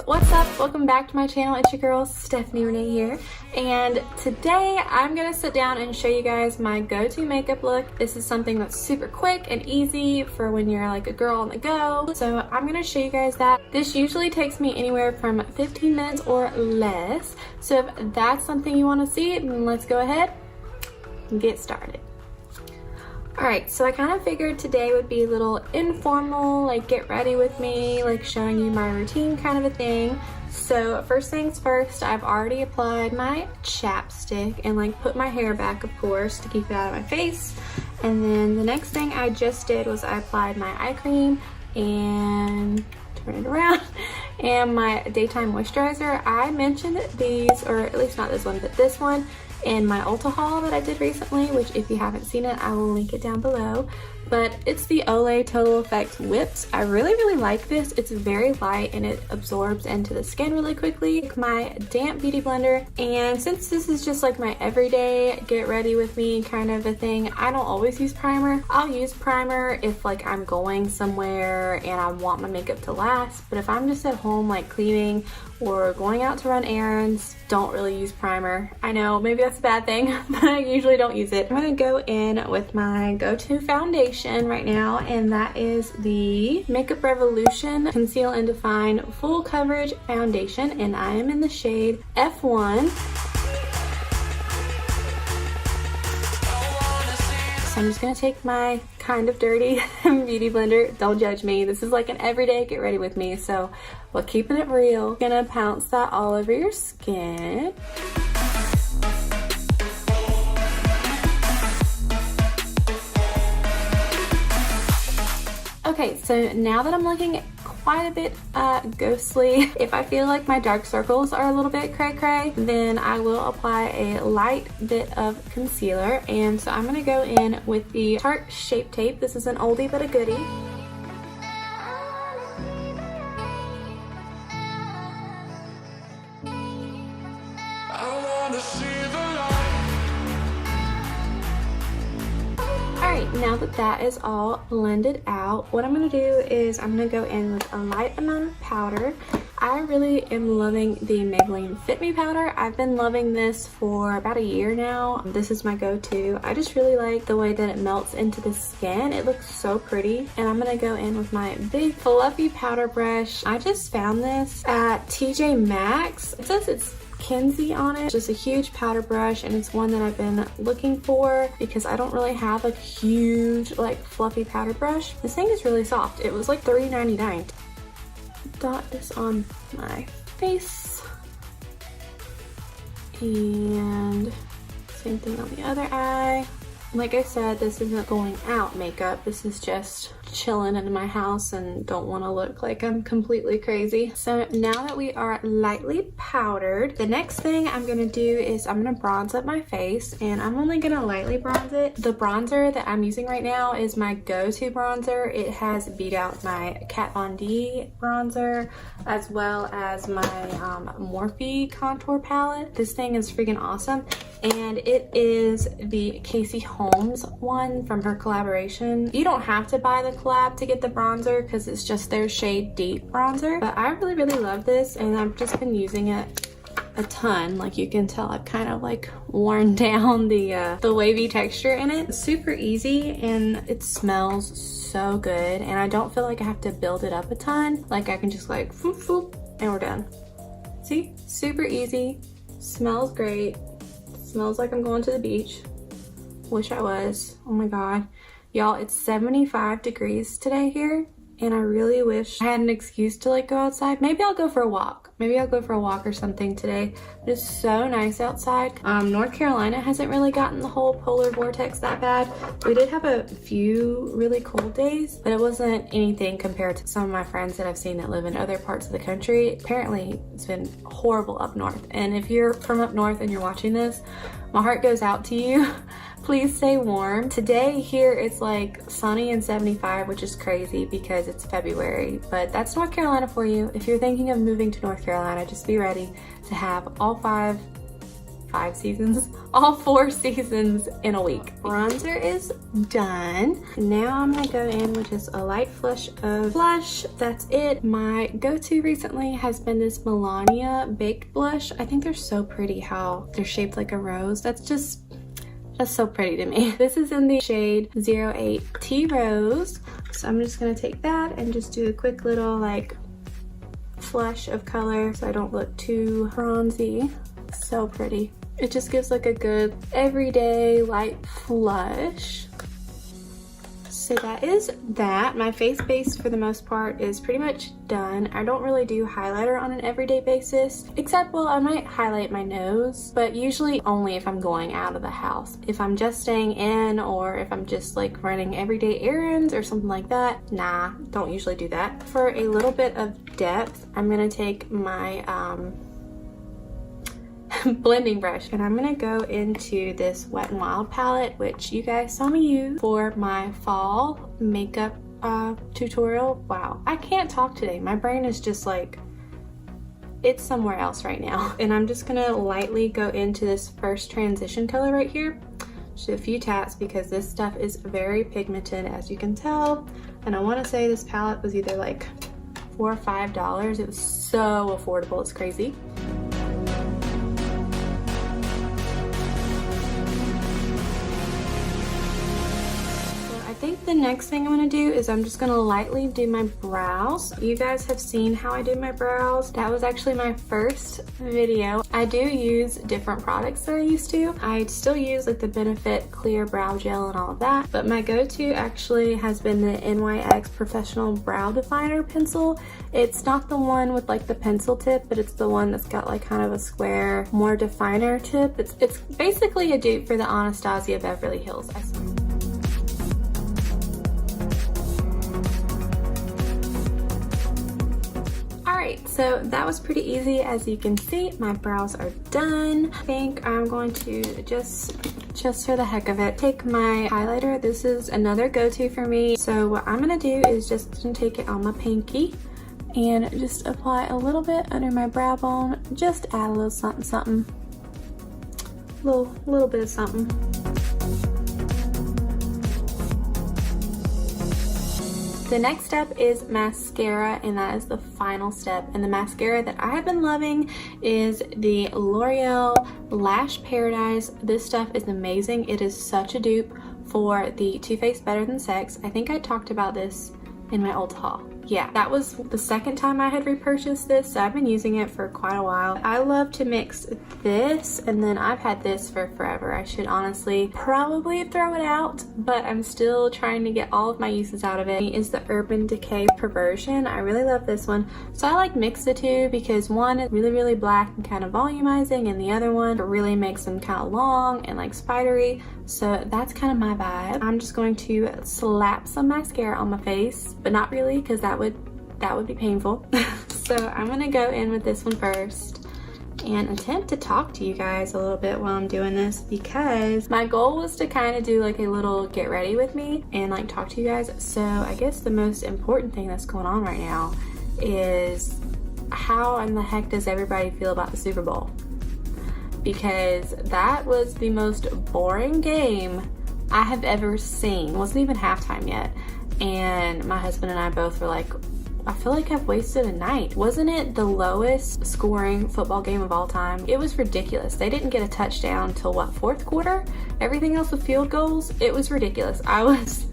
What's up? Welcome back to my channel. It's your girl Stephany Rene here, and today I'm gonna sit down and show you guys my go-to makeup look. This is something that's super quick and easy for when you're like a girl on the go. So I'm gonna show you guys that. This usually takes me anywhere from 15 minutes or less. So if that's something you want to see, then let's go ahead and get started. Alright, so I kind of figured today would be a little informal, like get ready with me, like showing you my routine kind of a thing. So first things first, I've already applied my chapstick and like put my hair back, of course, to keep it out of my face. And then the next thing I just did was I applied my eye cream and turn it around and my daytime moisturizer. I mentioned these, or at least not this one, but this one in my Ulta haul that I did recently, which if you haven't seen it, I will link it down below. But it's the Olay Total Effect Whips. I really like this. It's very light and it absorbs into the skin really quickly. My damp beauty blender, and since this is just like my everyday get ready with me kind of a thing, I don't always use primer. I'll use primer if like I'm going somewhere and I want my makeup to last, but if I'm just at home like cleaning or going out to run errands, don't really use primer. I know maybe that's a bad thing, but I usually don't use it. I'm gonna go in with my go-to foundation right now, and that is the Makeup Revolution Conceal and Define Full Coverage Foundation, and I am in the shade F1. So I'm just gonna take my kind of dirty beauty blender. Don't judge me. This is like an everyday get ready with me, so we're keeping it real. Gonna pounce that all over your skin. Okay, so now that I'm looking quite a bit ghostly, if I feel like my dark circles are a little bit cray-cray, then I will apply a light bit of concealer. And so I'm gonna go in with the Tarte Shape Tape. This is an oldie but a goodie. Alright, now that that is all blended out, what I'm going to do is I'm going to go in with a light amount of powder. I really am loving the Maybelline Fit Me powder. I've been loving this for about a year now. This is my go-to. I just really like the way that it melts into the skin. It looks so pretty. And I'm going to go in with my big fluffy powder brush. I just found this at TJ Maxx. It says it's Kinsey on it. Just a huge powder brush, and it's one that I've been looking for because I don't really have a huge like fluffy powder brush. This thing is really soft. It was like $3.99. Dot this on my face, and same thing on the other eye. Like I said, this isn't going out makeup. This is just chilling in my house and don't want to look like I'm completely crazy. So now that we are lightly powdered, the next thing I'm going to do is I'm going to bronze up my face, and I'm only going to lightly bronze it. The bronzer that I'm using right now is my go-to bronzer. It has beat out my Kat Von D bronzer as well as my Morphe contour palette. This thing is freaking awesome, and it is the Casey Holmes one from her collaboration. You don't have to buy the collab to get the bronzer because it's just their shade deep bronzer, but I really love this, and I've just been using it a ton. Like you can tell, I've kind of like worn down the wavy texture in it. It's super easy and it smells so good, and I don't feel like I have to build it up a ton. Like I can just like foop foop and we're done. See, super easy, smells great, smells like I'm going to the beach. Wish I was. Oh my god, y'all, it's 75 degrees today here, and I really wish I had an excuse to like go outside. Maybe I'll go for a walk. Maybe I'll go for a walk or something today. But it's so nice outside. North Carolina hasn't really gotten the whole polar vortex that bad. We did have a few really cold days, but it wasn't anything compared to some of my friends that I've seen that live in other parts of the country. Apparently it's been horrible up north, and if you're from up north and you're watching this, my heart goes out to you. Please stay warm. Today here it's like sunny and 75, which is crazy because it's February, but that's North Carolina for you. If you're thinking of moving to North Carolina, just be ready to have all five 5 seasons, all 4 seasons in a week. Bronzer is done. Now I'm gonna go in with just a light flush of blush. That's it. My go-to recently has been this Milani baked blush. I think they're so pretty how they're shaped like a rose. That's so pretty to me. This is in the shade 08 Tea Rose. So I'm just gonna take that and just do a quick little like flush of color so I don't look too bronzy. So pretty. It just gives like a good everyday light flush. So that is that. My face base for the most part is pretty much done. I don't really do highlighter on an everyday basis, except, well, I might highlight my nose, but usually only if I'm going out of the house. If I'm just staying in or if I'm just like running everyday errands or something like that, nah, don't usually do that. For a little bit of depth, I'm gonna take my blending brush and I'm gonna go into this Wet n Wild palette, which you guys saw me use for my fall makeup tutorial. Wow, I can't talk today. My brain is just like, it's somewhere else right now. And I'm just gonna lightly go into this first transition color right here. Just a few taps because this stuff is very pigmented, as you can tell. And I wanna say this palette was either like $4 or $5. It was so affordable, it's crazy. I think the next thing I'm gonna do is I'm just gonna lightly do my brows. You guys have seen how I do my brows. That was actually my first video. I do use different products that I used to. I still use like the Benefit Clear Brow Gel and all of that, but my go-to actually has been the NYX Professional Brow Definer Pencil. It's not the one with like the pencil tip, but it's the one that's got like kind of a square, more definer tip. It's basically a dupe for the Anastasia Beverly Hills. Alright, so that was pretty easy. As you can see, my brows are done. I think I'm going to just for the heck of it, take my highlighter. This is another go-to for me. So what I'm gonna do is just gonna take it on my pinky and just apply a little bit under my brow bone. Just add a little something, something. Little bit of something. The next step is mascara, and that is the final step. And the mascara that I have been loving is the L'Oreal Lash Paradise. This stuff is amazing. It is such a dupe for the Too Faced Better Than Sex. I think I talked about this in my Ulta haul. Yeah, that was the second time I had repurchased this, so I've been using it for quite a while. I love to mix this, and then I've had this for forever. I should honestly probably throw it out, but I'm still trying to get all of my uses out of it. It is the Urban Decay Perversion. I really love this one. So I like mix the two because one is really, really black and kind of volumizing, and the other one really makes them kind of long and like spidery. So that's kind of my vibe. I'm just going to slap some mascara on my face, but not really because that would be painful. So I'm gonna go in with this one first and attempt to talk to you guys a little bit while I'm doing this, because my goal was to kind of do like a little get ready with me and like talk to you guys. So I guess the most important thing that's going on right now is how in the heck does everybody feel about the Super Bowl? Because that was the most boring game I have ever seen. It wasn't even halftime yet. And my husband and I both were like, I feel like I've wasted a night. Wasn't it the lowest scoring football game of all time? It was ridiculous. They didn't get a touchdown till what, fourth quarter? Everything else was field goals. It was ridiculous. I was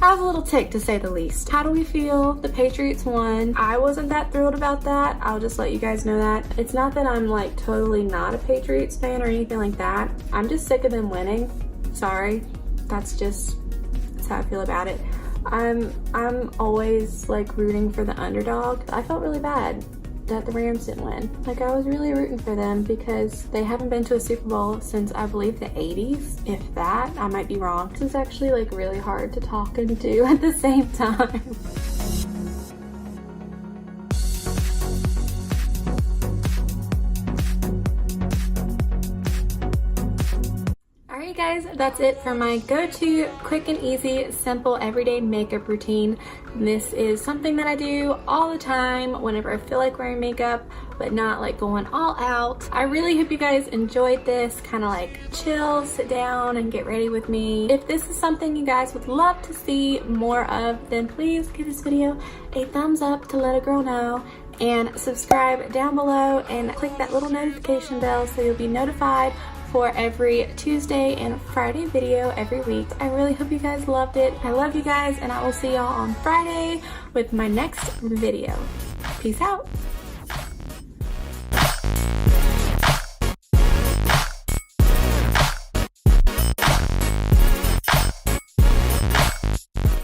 a little ticked, to say the least. How do we feel? The Patriots won. I wasn't that thrilled about that. I'll just let you guys know that. It's not that I'm like totally not a Patriots fan or anything like that. I'm just sick of them winning. Sorry. That's how I feel about it. I'm always like rooting for the underdog. I felt really bad that the Rams didn't win. Like, I was really rooting for them because they haven't been to a Super Bowl since I believe the 80s, if that. I might be wrong. This is actually like really hard to talk and do at the same time. Alright guys, that's it for my go-to quick and easy, simple, everyday makeup routine. This is something that I do all the time whenever I feel like wearing makeup, but not like going all out. I really hope you guys enjoyed this, kind of like chill, sit down and get ready with me. If this is something you guys would love to see more of, then please give this video a thumbs up to let a girl know, and subscribe down below and click that little notification bell so you'll be notified for every Tuesday and Friday video every week. I really hope you guys loved it. I love you guys, and I will see y'all on Friday with my next video. Peace out.